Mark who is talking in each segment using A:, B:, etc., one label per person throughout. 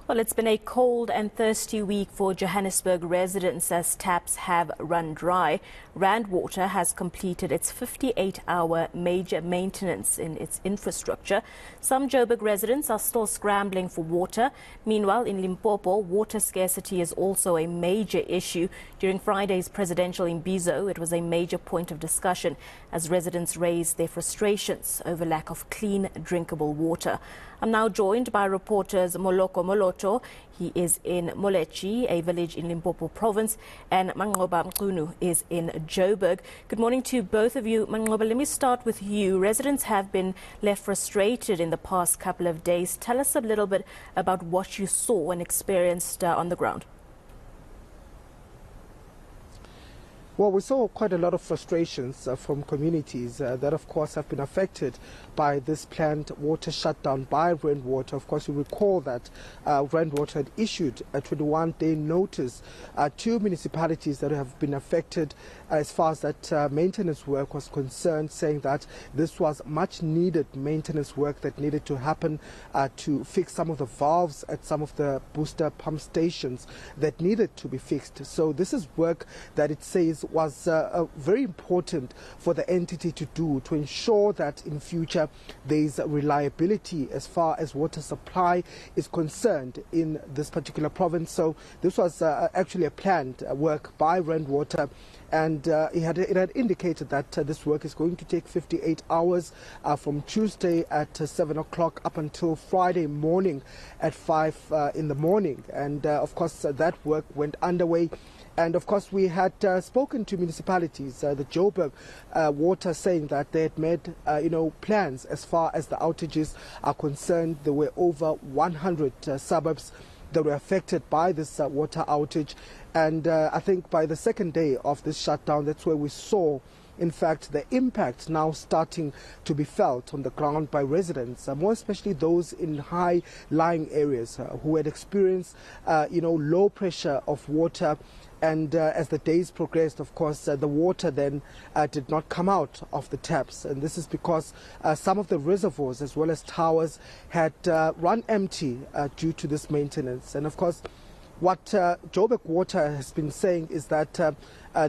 A: Well, it's been a cold and thirsty week for Johannesburg residents as taps have run dry. Rand Water has completed its 58-hour major maintenance in its infrastructure. Some Joburg residents are still scrambling for water. Meanwhile, in Limpopo, water scarcity is also a major issue. During Friday's presidential imbizo, it was a major point of discussion as residents raised their frustrations over lack of clean, drinkable water. I'm now joined by reporters Moloko. He is in Molechi, a village in Limpopo province, and Manqoba Mchunu is in Joburg. Good morning to both of you. Manqoba, let me start with you. Residents have been left frustrated in the past couple of days. Tell us a little bit about what you saw and experienced on the ground.
B: Well, we saw quite a lot of frustrations from communities that, of course, have been affected by this planned water shutdown by Rand Water. Of course, you recall that Rand Water had issued a 21-day notice to municipalities that have been affected as far as that maintenance work was concerned, saying that this was much needed maintenance work that needed to happen to fix some of the valves at some of the booster pump stations that needed to be fixed. So this is work that it says was very important for the entity to do to ensure that in future there is reliability as far as water supply is concerned in this particular province. So this was actually a planned work by Rand Water, and it had indicated that this work is going to take 58 hours from Tuesday at 7 o'clock up until Friday morning at 5 in the morning. And of course that work went underway. And of course, we had spoken to municipalities, the Joburg Water, saying that they had made, plans as far as the outages are concerned. There were over 100 suburbs that were affected by this water outage. And I think by the second day of this shutdown, that's where we saw, in fact, the impact now starting to be felt on the ground by residents, more especially those in high-lying areas who had experienced, low pressure of water. And as the days progressed, of course, the water then did not come out of the taps. And this is because some of the reservoirs as well as towers had run empty due to this maintenance. And of course, what Joburg Water has been saying is that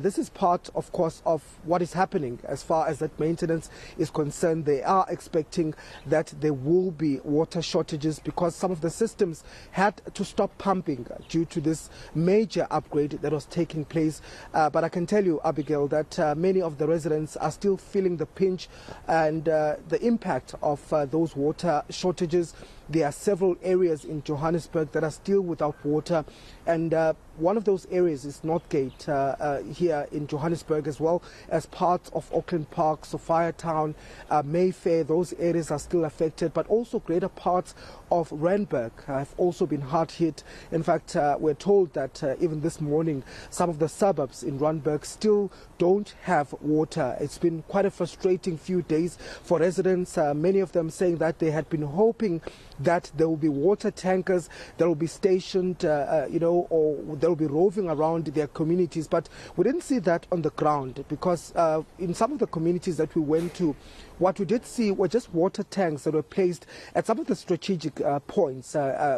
B: this is part, of course, of what is happening as far as that maintenance is concerned. They are expecting that there will be water shortages because some of the systems had to stop pumping due to this major upgrade that was taking place. But I can tell you, Abigail, that many of the residents are still feeling the pinch and the impact of those water shortages. There are several areas in Johannesburg that are still without water, and one of those areas is Northgate here in Johannesburg, as well as parts of Auckland Park, Sophia Town, Mayfair. Those areas are still affected, but also greater parts of Randburg have also been hard hit. In fact, we're told that even this morning, some of the suburbs in Randburg still don't have water. It's been quite a frustrating few days for residents, many of them saying that they had been hoping that there will be water tankers that will be stationed, or they will be roving around their communities. But we didn't see that on the ground because in some of the communities that we went to, what we did see were just water tanks that were placed at some of the strategic points,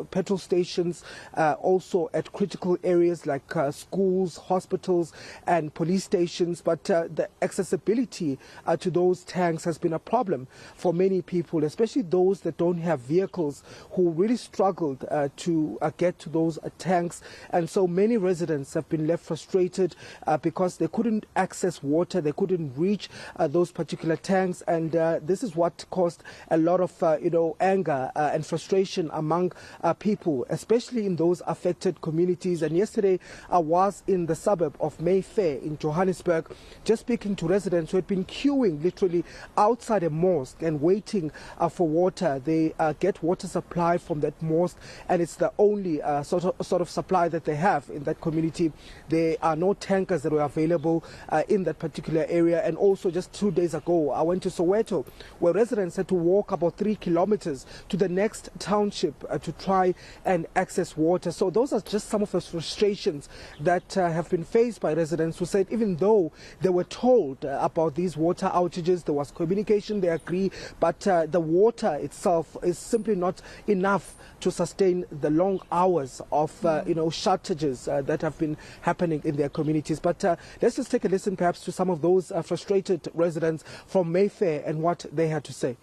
B: petrol stations, also at critical areas like schools, hospitals and police stations. But the accessibility to those tanks has been a problem for many people, especially those that don't have vehicles, who really struggled to get to those tanks. And so many residents have been left frustrated because they couldn't access water, they couldn't reach those particular tanks. And this is what caused a lot of anger and frustration among people, especially in those affected communities. And yesterday I was in the suburb of Mayfair in Johannesburg, just speaking to residents who had been queuing literally outside a mosque and waiting for water. They get water supply from that mosque, and it's the only sort of supply that they have in that community. There are no tankers that were available in that particular area. And also just 2 days ago, I went to Soweto, where residents had to walk about 3 kilometers to the next township to try and access water. So those are just some of the frustrations that have been faced by residents who said even though they were told about these water outages, there was communication, they agree, but the water itself is simply not enough to sustain the long hours of shortages that have been happening in their communities. But let's just take a listen perhaps to some of those frustrated residents from Mayfair and what they had to say.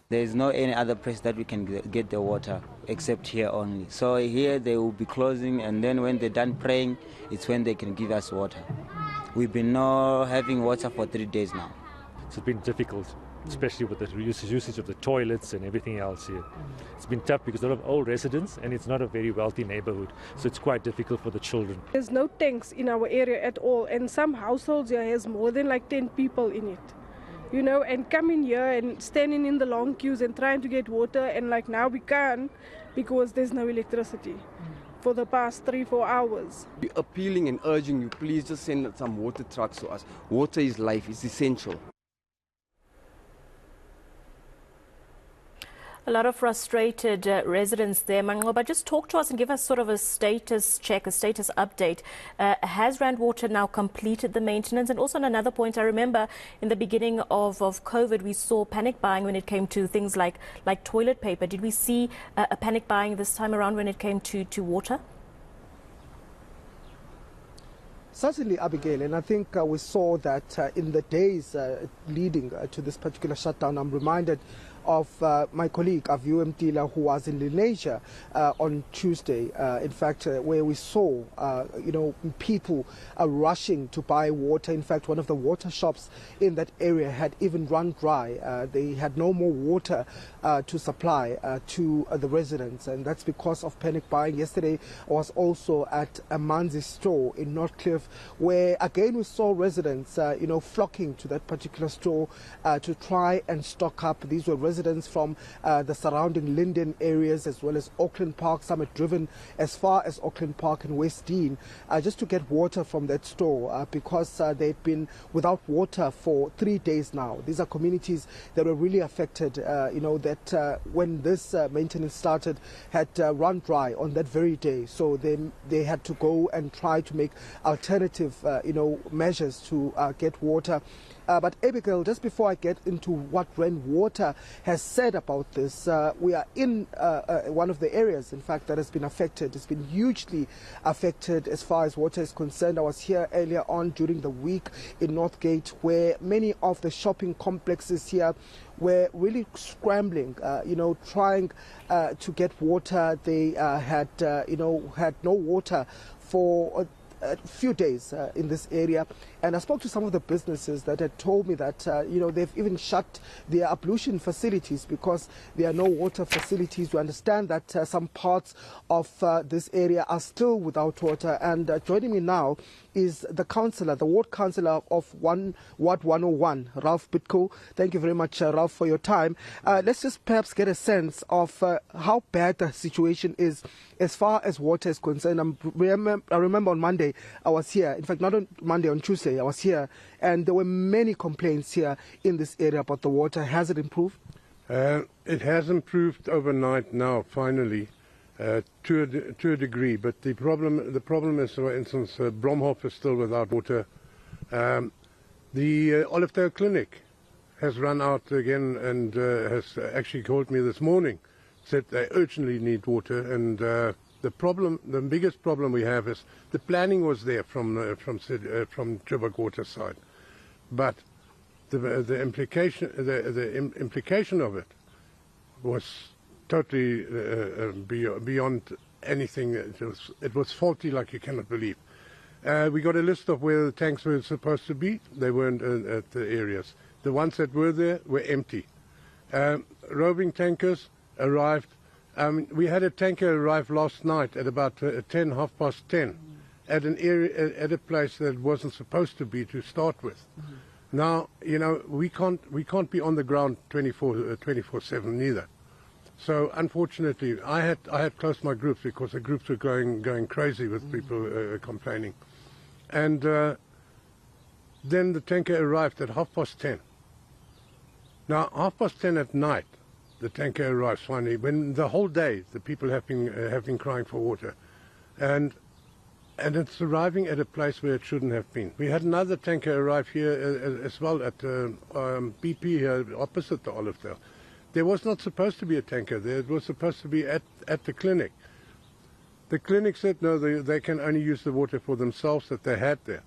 C: There is no any other place that we can get the water except here only. So here they will be closing, and then when they're done praying, it's when they can give us water. We've been not having water for 3 days now.
D: It's been difficult, especially with the usage of the toilets and everything else here. It's been tough because a lot of old residents, and it's not a very wealthy neighborhood, so it's quite difficult for the children.
E: There's no tanks in our area at all, and some households here has more than like 10 people in it. And coming here and standing in the long queues and trying to get water, and like now we can't because there's no electricity for the past 3-4 hours.
F: We're appealing and urging you, please just send some water trucks to us. Water is life, it's essential.
A: A lot of frustrated residents there. Manqoba, just talk to us and give us sort of a status check, a status update. Has Rand Water now completed the maintenance? And also on another point, I remember in the beginning of COVID, we saw panic buying when it came to things like toilet paper. Did we see a panic buying this time around when it came to water?
B: Certainly, Abigail, and I think we saw that in the days leading to this particular shutdown. I'm reminded of my colleague Aviu Mtila, who was in Indonesia on Tuesday, in fact, where we saw, people rushing to buy water. In fact, one of the water shops in that area had even run dry. They had no more water to supply to the residents, and that's because of panic buying. Yesterday, I was also at a Manzi store in North Cliff, where again we saw residents, flocking to that particular store to try and stock up. These were residents from the surrounding Linden areas as well as Auckland Park. Some had driven as far as Auckland Park and West Dean just to get water from that store because they'd been without water for 3 days now. These are communities that were really affected, that when this maintenance started had run dry on that very day. So they had to go and try to make alternative, measures to get water. But Abigail, just before I get into what Rand Water has said about this, we are in one of the areas, in fact, that has been affected. It's been hugely affected as far as water is concerned. I was here earlier on during the week in Northgate, where many of the shopping complexes here were really scrambling, trying to get water. They had no water for a few days in this area, and I spoke to some of the businesses that had told me that they've even shut their ablution facilities because there are no water facilities. We understand that some parts of this area are still without water, and joining me now is the councillor, the ward councillor of Ward 101, Ralph Bitko. Thank you very much, Ralph, for your time. Let's just perhaps get a sense of how bad the situation is as far as water is concerned. I remember on Monday I was here, in fact not on Monday, on Tuesday I was here, and there were many complaints here in this area about the water. Has it improved?
G: It has improved overnight now, finally, to a degree, but the problem is, for instance, Bromhof is still without water. The Olivedale Clinic has run out again and has actually called me this morning, said they urgently need water, and the biggest problem we have is the planning was there from Joburg Water side, but the implication of it was totally beyond anything. It was faulty like you cannot believe. We got a list of where the tanks were supposed to be. They weren't at the areas. The ones that were there were empty. Roving tankers arrived. We had a tanker arrive last night at about 10:30 at an area, at a place that wasn't supposed to be to start with. Now, we can't be on the ground 24/7 neither. So unfortunately, I had closed my groups because the groups were going crazy with people complaining, and then the tanker arrived at 10:30. Now 10:30 at night the tanker arrives finally, when the whole day the people have been crying for water, and it's arriving at a place where it shouldn't have been. We had another tanker arrive here as well at BP here opposite the Olivedale. There was not supposed to be a tanker there. It was supposed to be at the clinic. The clinic said no, they can only use the water for themselves that they had there.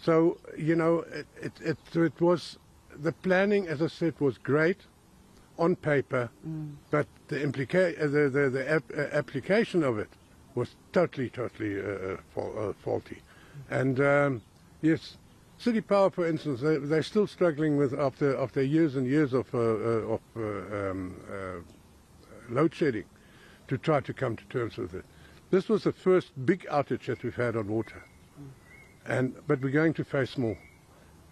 G: So, you know, it was, the planning, as I said, was great on paper, but the application of it was totally faulty. And yes, City Power, for instance, they're still struggling with, after years and years of load shedding, to try to come to terms with it. This was the first big outage that we've had on water, but we're going to face more.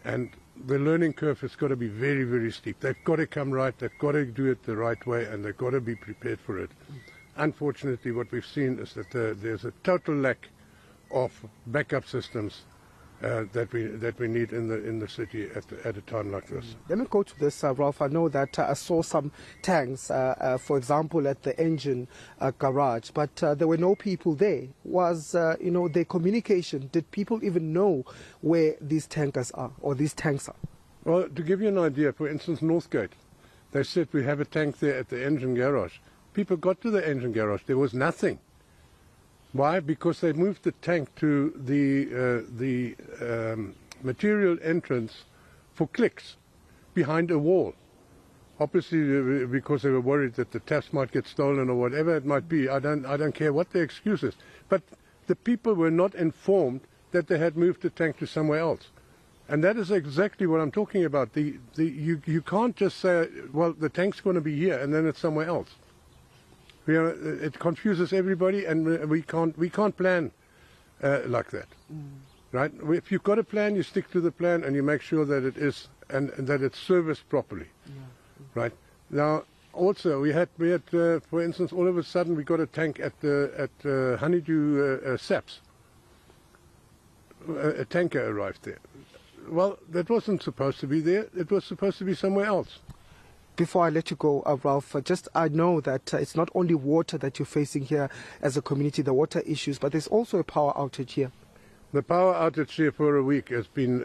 G: And the learning curve has got to be very, very steep. They've got to come right, they've got to do it the right way, and they've got to be prepared for it. Unfortunately, what we've seen is that there's a total lack of backup systems that we need in the city at a time like this.
B: Let me go to this, Ralph. I know that I saw some tanks, for example, at the engine garage, but there were no people there. Was the communication? Did people even know where these tankers are or these tanks are?
G: Well, to give you an idea, for instance, Northgate, they said we have a tank there at the engine garage. People got to the engine garage. There was nothing. Why? Because they moved the tank to the material entrance for clicks behind a wall. Obviously, because they were worried that the taps might get stolen or whatever it might be. I don't care what the excuse is. But the people were not informed that they had moved the tank to somewhere else. And that is exactly what I'm talking about. You can't just say, well, the tank's going to be here and then it's somewhere else. It confuses everybody, and we can't plan like that, right? If you've got a plan, you stick to the plan, and you make sure that it is and that it's serviced properly, right? Now, also we had for instance, all of a sudden we got a tank at Honeydew Saps. A tanker arrived there. Well, that wasn't supposed to be there. It was supposed to be somewhere else.
B: Before I let you go, Ralph, I know that it's not only water that you're facing here as a community, the water issues, but there's also a power outage here.
G: The power outage here for a week has been,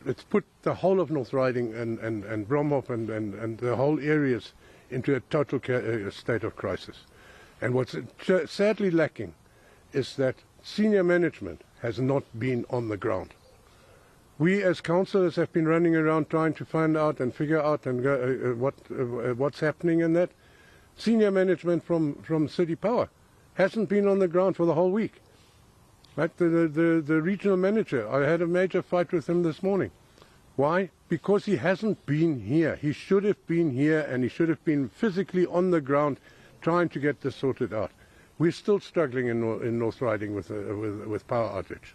G: it's put the whole of North Riding and Bromhof and the whole areas into a total state of crisis. And what's sadly lacking is that senior management has not been on the ground. We as councillors have been running around trying to find out and figure out and what's happening in that. Senior management from City Power hasn't been on the ground for the whole week. Right? The regional manager, I had a major fight with him this morning. Why? Because he hasn't been here. He should have been here, and he should have been physically on the ground trying to get this sorted out. We're still struggling in North Riding with power outage.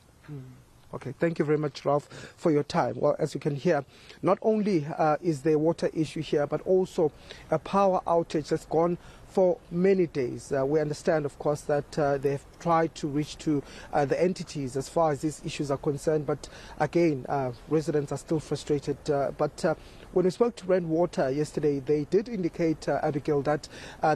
B: Okay, thank you very much, Ralph, for your time. Well, as you can hear, not only is there a water issue here, but also a power outage that's gone for many days. We understand, of course, that they've tried to reach to the entities as far as these issues are concerned. But again, residents are still frustrated. But when we spoke to Rand Water yesterday, they did indicate, Abigail, that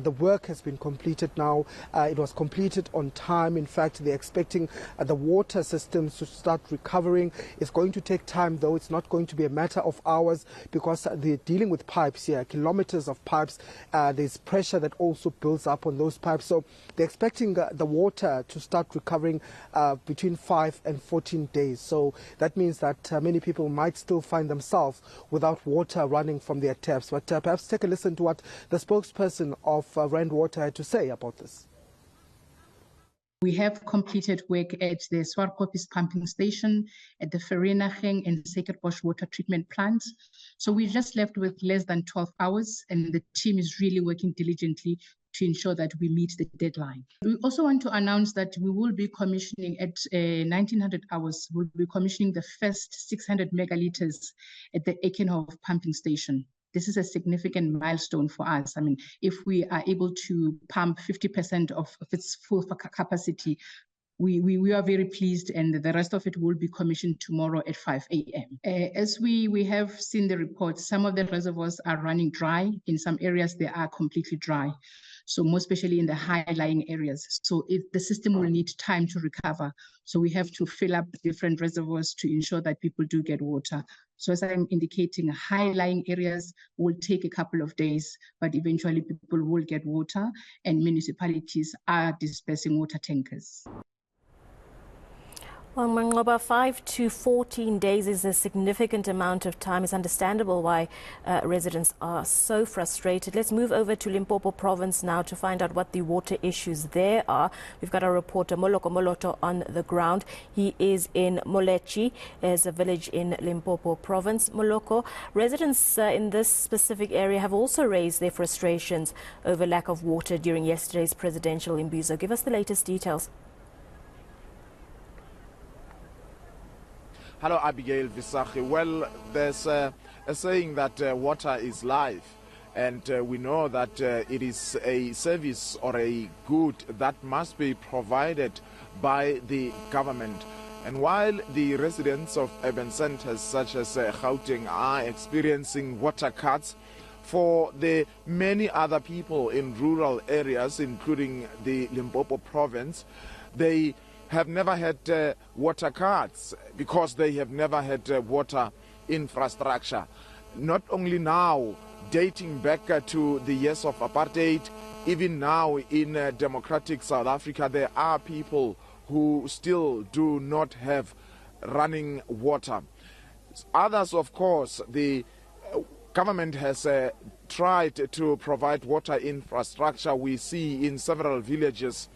B: the work has been completed now. It was completed on time. In fact, they're expecting the water systems to start recovering. It's going to take time, though. It's not going to be a matter of hours because they're dealing with pipes here, kilometers of pipes. There's pressure that also builds up on those pipes. So they're expecting the water to start recovering between 5 and 14 days. So that means that many people might still find themselves without water running from their taps. But perhaps take a listen to what the spokesperson of Rand Water had to say about this.
H: We have completed work at the Swartkopis pumping station, at the Vereeniging and Suikerbosch water treatment plants. So we're just left with less than 12 hours, and the team is really working diligently to ensure that we meet the deadline. We also want to announce that we will be commissioning at 1900 hours, we'll be commissioning the first 600 megalitres at the Ekenhof pumping station. This is a significant milestone for us. I mean, if we are able to pump 50% of its full capacity, we are very pleased, and the rest of it will be commissioned tomorrow at 5 a.m. As we have seen the report, some of the reservoirs are running dry. In some areas, they are completely dry. So more especially in the high-lying areas. So the system will need time to recover. So we have to fill up different reservoirs to ensure that people do get water. So as I'm indicating, high-lying areas will take a couple of days, but eventually people will get water, and municipalities are dispersing water tankers.
A: Well, Manqoba, 5 to 14 days is a significant amount of time. It's understandable why residents are so frustrated. Let's move over to Limpopo province now to find out what the water issues there are. We've got our reporter Moloko Moloto on the ground. He is in Molechi, as a village in Limpopo province. Moloko, residents in this specific area have also raised their frustrations over lack of water during yesterday's presidential imbizo. Give us the latest details.
I: Hello, Abigail Visache. Well, there's a saying that water is life, and we know that it is a service or a good that must be provided by the government. And while the residents of urban centers such as Gauteng are experiencing water cuts, for the many other people in rural areas, including the Limpopo province, they have never had water cuts because they have never had water infrastructure. Not only now, dating back to the years of apartheid, even now in democratic South Africa, there are people who still do not have running water. Others, of course, the government has tried to provide water infrastructure. We see in several villages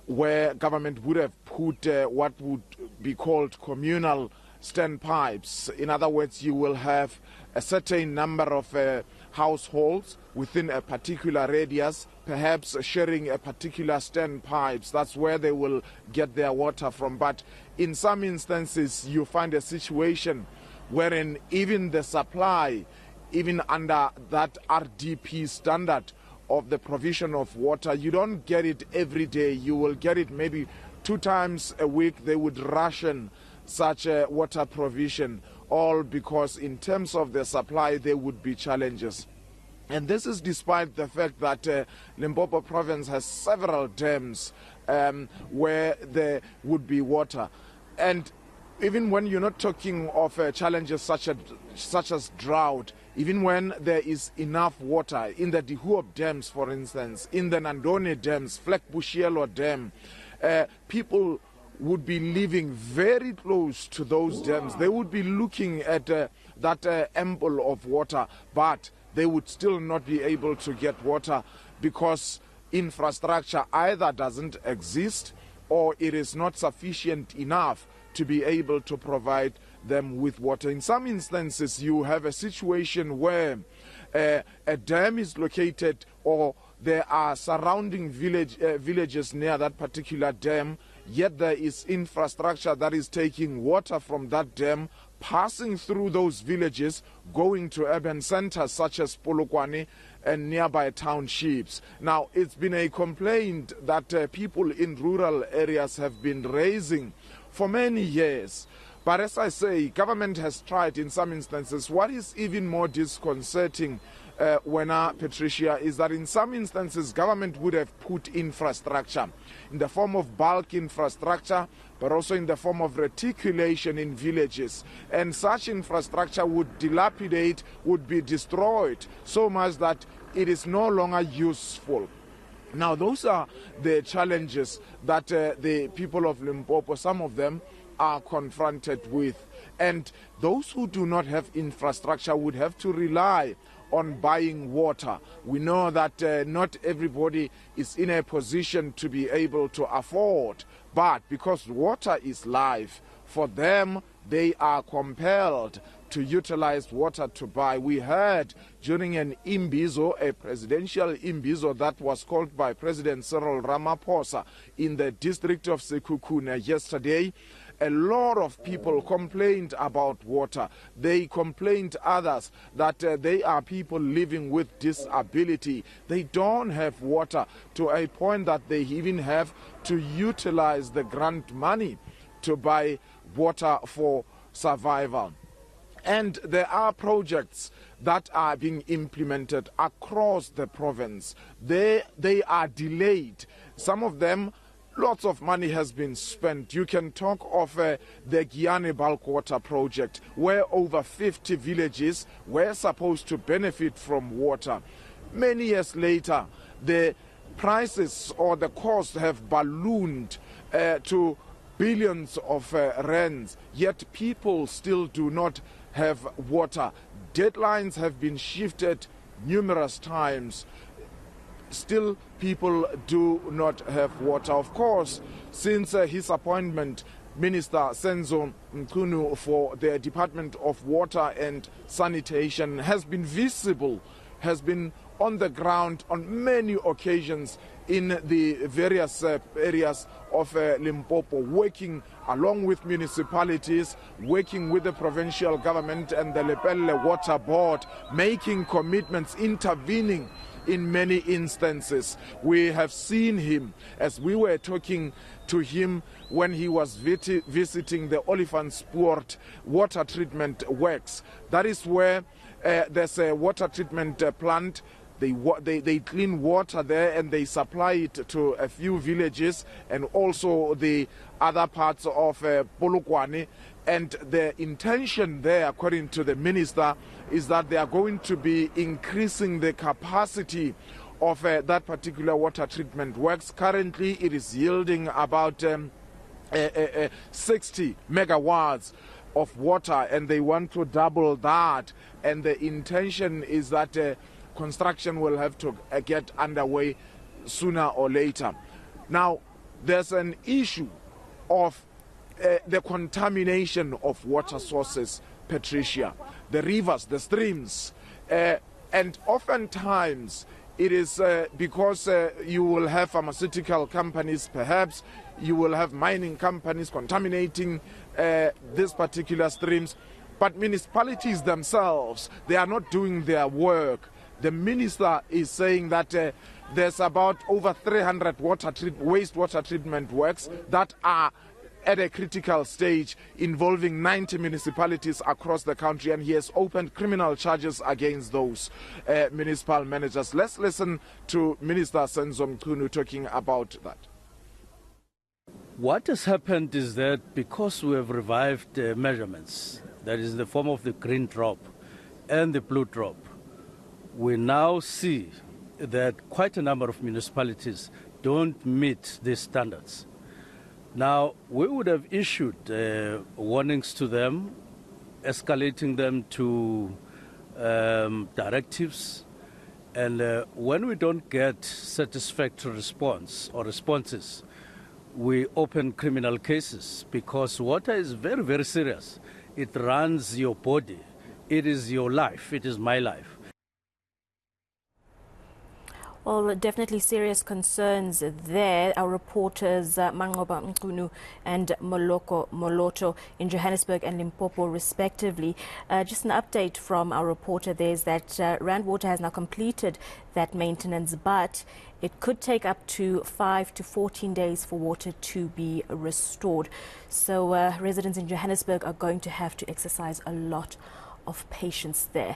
I: where government would have put what would be called communal standpipes. In other words, you will have a certain number of households within a particular radius, perhaps sharing a particular standpipes. That's where they will get their water from. But in some instances, you find a situation wherein even the supply, even under that RDP standard of the provision of water, you don't get it every day. You will get it maybe 2 times a week. They would ration such a water provision, all because in terms of the supply there would be challenges. And this is despite the fact that Limpopo province has several dams where there would be water. And even when you're not talking of challenges such as drought, even when there is enough water in the Dihuop dams, for instance, in the Nandone dams, Fleckbushielo dam, people would be living very close to those dams. They would be looking at that ample of water, but they would still not be able to get water because infrastructure either doesn't exist or it is not sufficient enough to be able to provide them with water. In some instances, you have a situation where a dam is located or there are surrounding villages near that particular dam, yet there is infrastructure that is taking water from that dam, passing through those villages, going to urban centers such as Polokwane and nearby townships. Now, it's been a complaint that people in rural areas have been raising for many years. But as I say, government has tried in some instances. What is even more disconcerting, Patricia, is that in some instances government would have put infrastructure in the form of bulk infrastructure, but also in the form of reticulation in villages. And such infrastructure would dilapidate, would be destroyed, so much that it is no longer useful. Now, those are the challenges that the people of Limpopo, some of them, are confronted with. And those who do not have infrastructure would have to rely on buying water. We know that not everybody is in a position to be able to afford, but because water is life, for them, they are compelled to utilize water to buy. We heard during an imbizo, a presidential imbizo that was called by President Cyril Ramaphosa in the district of Sekhukhune yesterday, a lot of people complained about water. They complained others that they are people living with disability. They don't have water to a point that they even have to utilize the grant money to buy water for survival. And there are projects that are being implemented across the province. They are delayed. Some of them, lots of money has been spent. You can talk of the Giyane bulk water project, where over 50 villages were supposed to benefit from water. Many years later, the prices or the costs have ballooned to billions of rands, yet people still do not have water. Deadlines have been shifted numerous times. Still, people do not have water. Of course, since his appointment, Minister Senzo Mchunu for the Department of Water and Sanitation has been visible, has been on the ground on many occasions in the various areas of Limpopo, working along with municipalities, working with the provincial government and the Lepelle Water Board, making commitments, intervening in many instances. We have seen him, as we were talking to him when he was visiting the Olifantspoort water treatment works. That is where there's a water treatment plant. They clean water there and they supply it to a few villages and also the other parts of Polokwane. And the intention there, according to the minister, is that they are going to be increasing the capacity of that particular water treatment works. Currently, it is yielding about 60 megawatts of water, and they want to double that. And the intention is that construction will have to get underway sooner or later. Now, there's an issue of the contamination of water sources, Patricia, the rivers, the streams, and oftentimes it is because you will have pharmaceutical companies, perhaps you will have mining companies contaminating these particular streams, but municipalities themselves, they are not doing their work. The minister is saying that there's about over 300 wastewater treatment works that are at a critical stage involving 90 municipalities across the country, and he has opened criminal charges against those municipal managers. Let's listen to Minister Senzo Mchunu talking about that.
J: What has happened is that because we have revived measurements, that is in the form of the green drop and the blue drop, we now see that quite a number of municipalities don't meet these standards. Now, we would have issued warnings to them, escalating them to directives, and when we don't get satisfactory response or responses, we open criminal cases, because water is very, very serious. It runs your body. It is your life. It is my life.
A: Well, definitely serious concerns there. Our reporters Manqoba, Mchunu and Moloto in Johannesburg and Limpopo respectively. Just an update from our reporter there is that Rand Water has now completed that maintenance, but it could take up to 5 to 14 days for water to be restored. So residents in Johannesburg are going to have to exercise a lot of patience there.